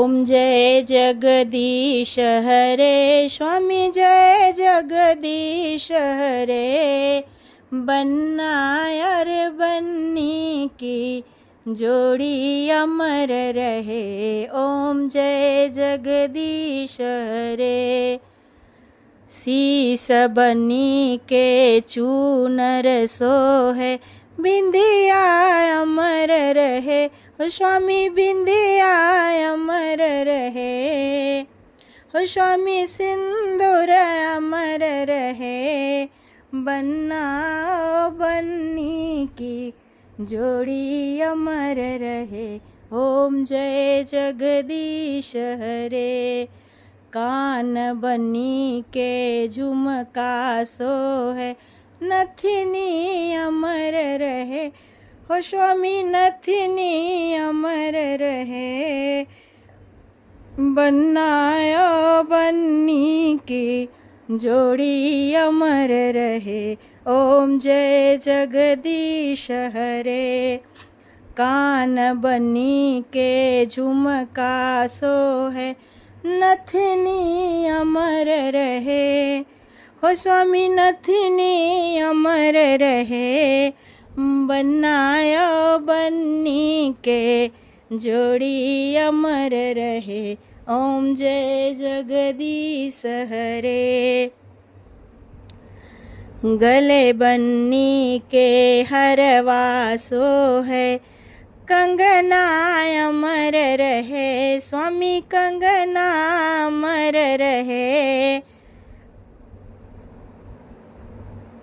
ओम जय जगदीश हरे, स्वामी जय जगदीश हरे। बन्ना और बन्नी की जोड़ी अमर रहे, ओम जय जगदीश हरे। शीश बनी के चूनर सोहे, बिंदिया अमर रहे, हो स्वामी बिंदिया अमर रहे। हो स्वामी सिंदूर अमर रहे, बन्ना बन्नी की जोड़ी अमर रहे, ओम जय जगदीश हरे। कान बनी के झुमका सोहे, नथनी अमर रहे, हो स्वामी नथनी अमर रहे। बन्नायो बन्नी की जोड़ी अमर रहे, ओम जय जगदीश हरे। कान बनी के झुमका सोहे, नथनी अमर रहे, हो स्वामी नथनी अमर रहे। बनायो बन्नी के जोड़ी अमर रहे, ओम जय जगदीश हरे। गले बन्नी के हरवा सोहे, कंगना अमर रहे, स्वामी कंगना अमर रहे।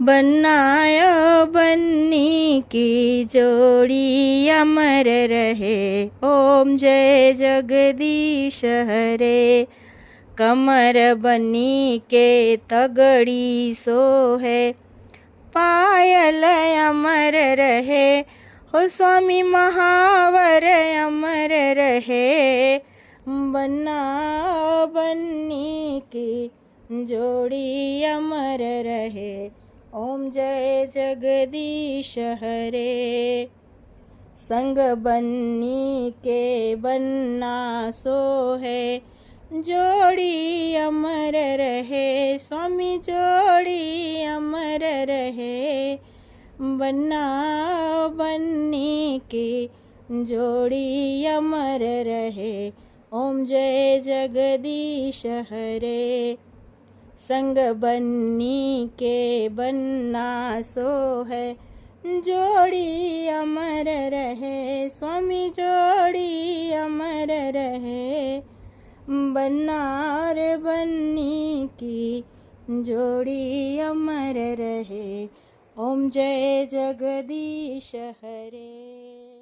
बनायो बन्नी की जोड़ी अमर रहे, ओम जय जगदीश हरे। कमर बनी के तगड़ी सोहे, पायल अमर रहे, हो स्वामी महावर अमर रहे। बन्ना बन्नी की जोड़ी अमर रहे, ओम जय जगदीश हरे। संग बन्नी के बन्ना सोहे, जोड़ी अमर रहे, स्वामी जोड़ी अमर रहे। बन्ना बन्नी की जोड़ी अमर रहे, ओम जय जगदीश हरे। संग बन्नी के बन्ना सोहे, जोड़ी अमर रहे, स्वामी जोड़ी अमर रहे। बन्ना और बन्नी की जोड़ी अमर रहे, ओम जय जगदीश हरे।